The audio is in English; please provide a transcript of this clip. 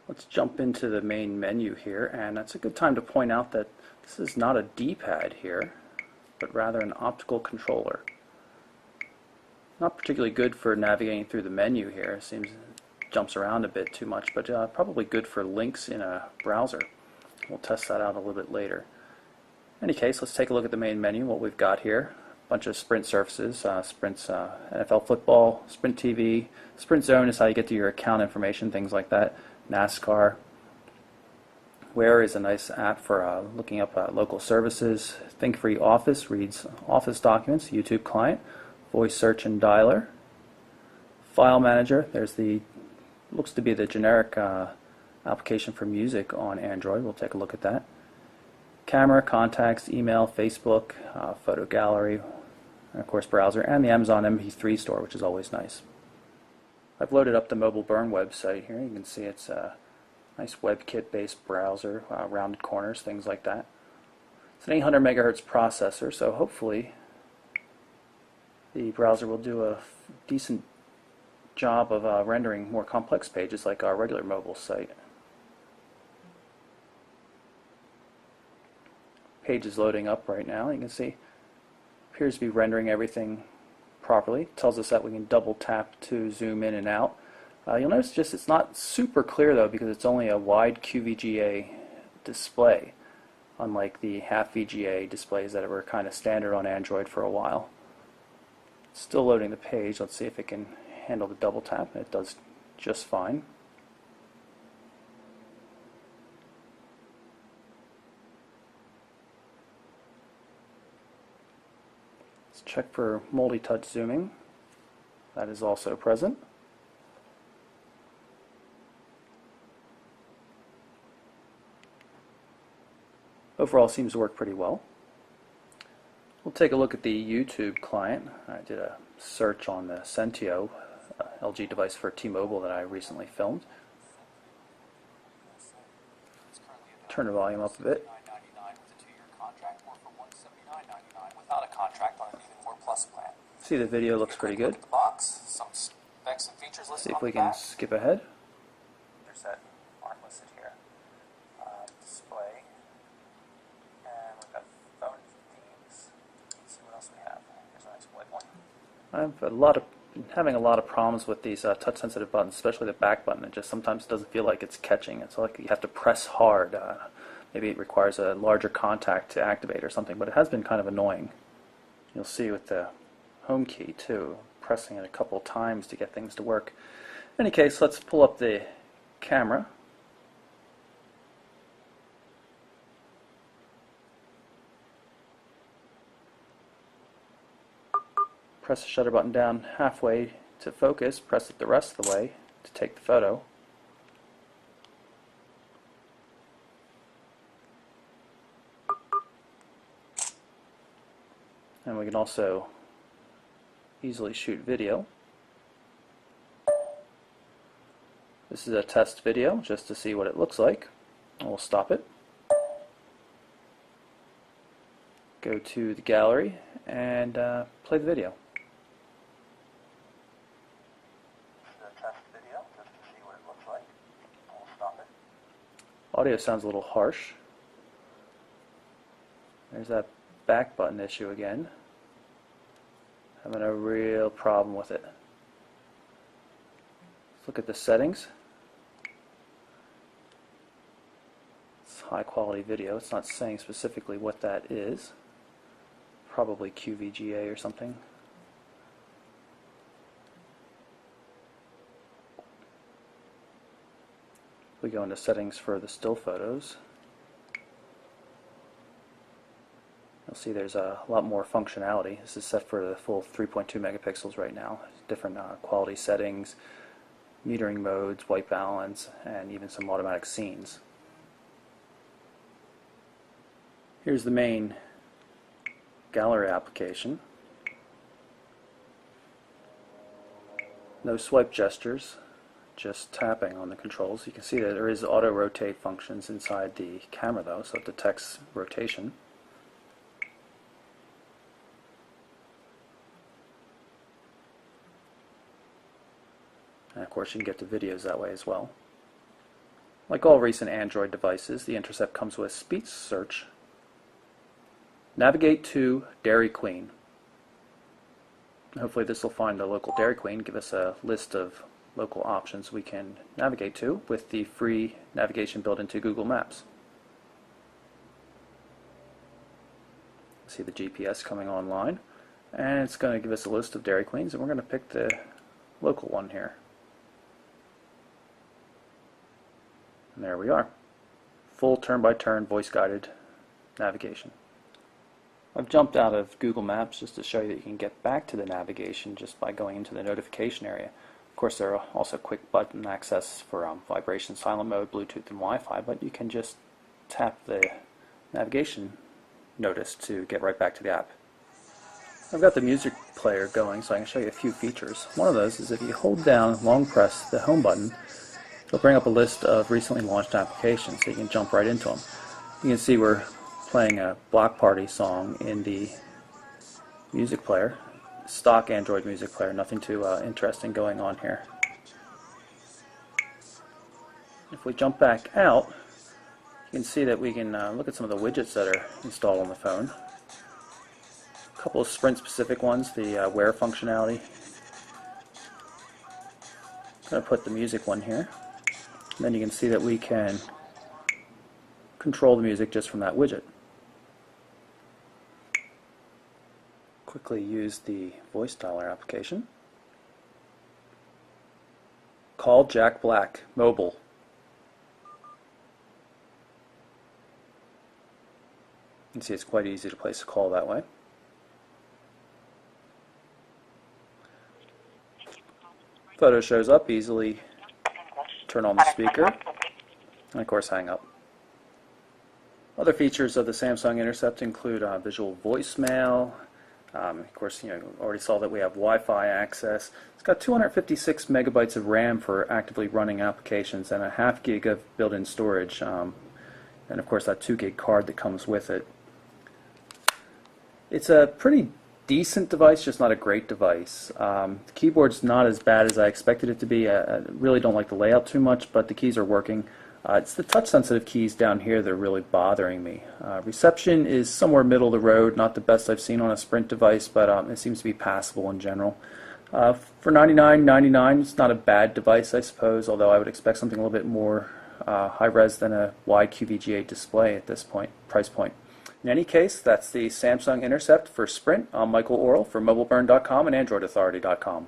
Let's jump into the main menu here, and that's a good time to point out that this is not a D-pad here, but rather an optical controller. Not particularly good for navigating through the menu here. It seems it jumps around a bit too much, but probably good for links in a browser. We'll test that out a little bit later. In any case, let's take a look at the main menu, what we've got here. A bunch of Sprint services, Sprint's NFL football, Sprint TV, Sprint Zone is how you get to your account information, things like that. NASCAR. Where is a nice app for looking up local services. ThinkFree Office reads Office documents, YouTube client, voice search and dialer. File Manager, there's the, looks to be the generic application for music on Android. We'll take a look at that. Camera, contacts, email, Facebook, photo gallery, and of course browser, and the Amazon MP3 store, which is always nice. I've loaded up the Mobile Burn website here. You can see it's a nice WebKit based browser, rounded corners, things like that. It's an 800 megahertz processor, so hopefully the browser will do a decent job of rendering more complex pages like our regular mobile site. Page is loading up right now. You can see appears to be rendering everything properly. It tells us that we can double tap to zoom in and out. You'll notice just it's not super clear though because it's only a wide QVGA display, unlike the half VGA displays that were kind of standard on Android for a while. It's still loading the page. Let's see if it can handle the double tap. It does just fine. Let's check for multi-touch zooming. That is also present. Overall seems to work pretty well. We'll take a look at the YouTube client. I did a search on the Sentio LG device for T-Mobile that I recently filmed. Turn the volume up a bit. See, the video looks pretty good. See if we can skip ahead. There's that aren't listed here. Display. And we've got phone themes. Let's see what else we have. Here's a nice white one. I'm having a lot of problems with these touch-sensitive buttons, especially the back button. It just sometimes doesn't feel like it's catching. It's like you have to press hard. Maybe it requires a larger contact to activate or something, but it has been kind of annoying. You'll see with the home key too, pressing it a couple times to get things to work. In any case, let's pull up the camera. Press the shutter button down halfway to focus, press it the rest of the way to take the photo. And we can also easily shoot video. This is a test video just to see what it looks like. We'll stop it. Go to the gallery and play the video. Test video just to see what it looks like. We'll stop it. Audio sounds a little harsh. There's that back button issue again. Having a real problem with it. Let's look at the settings. It's high quality video. It's not saying specifically what that is. Probably QVGA or something. We go into settings for the still photos. You'll see there's a lot more functionality. This is set for the full 3.2 megapixels right now. Different quality settings, metering modes, white balance, and even some automatic scenes. Here's the main gallery application. No swipe gestures, just tapping on the controls. You can see that there is auto rotate functions inside the camera though, so it detects rotation. And of course you can get the videos that way as well. Like all recent Android devices, the Intercept comes with speech search. Navigate to Dairy Queen. Hopefully this will find the local Dairy Queen, give us a list of local options we can navigate to with the free navigation built into Google Maps. See the GPS coming online, and it's going to give us a list of Dairy Queens, and we're going to pick the local one here. And there we are. Full turn-by-turn voice-guided navigation. I've jumped out of Google Maps just to show you that you can get back to the navigation just by going into the notification area. Of course, there are also quick button access for vibration, silent mode, Bluetooth, and Wi-Fi, but you can just tap the navigation notice to get right back to the app. I've got the music player going, so I can show you a few features. One of those is if you hold down, long press the home button, it'll bring up a list of recently launched applications, so you can jump right into them. You can see we're playing a Block Party song in the music player, stock Android music player, nothing too interesting going on here. If we jump back out, you can see that we can look at some of the widgets that are installed on the phone. A couple of Sprint specific ones, the Wear functionality. I'm going to put the music one here. And then you can see that we can control the music just from that widget. Quickly use the voice dialer application. Call Jack Black, mobile. You can see it's quite easy to place a call that way. Photo shows up, easily turn on the speaker, and of course hang up. Other features of the Samsung Intercept include visual voicemail. Of course, already saw that we have Wi-Fi access. It's got 256 megabytes of RAM for actively running applications and a half gig of built-in storage, and of course that 2 gig card that comes with it. It's a pretty decent device, just not a great device. The keyboard's not as bad as I expected it to be. I really don't like the layout too much, but the keys are working. It's the touch-sensitive keys down here that are really bothering me. Reception is somewhere middle of the road, not the best I've seen on a Sprint device, but it seems to be passable in general. For $99.99, it's not a bad device, I suppose, although I would expect something a little bit more high-res than a wide QVGA display at this price point. In any case, that's the Samsung Intercept for Sprint. I'm Michael Orrell for MobileBurn.com and AndroidAuthority.com.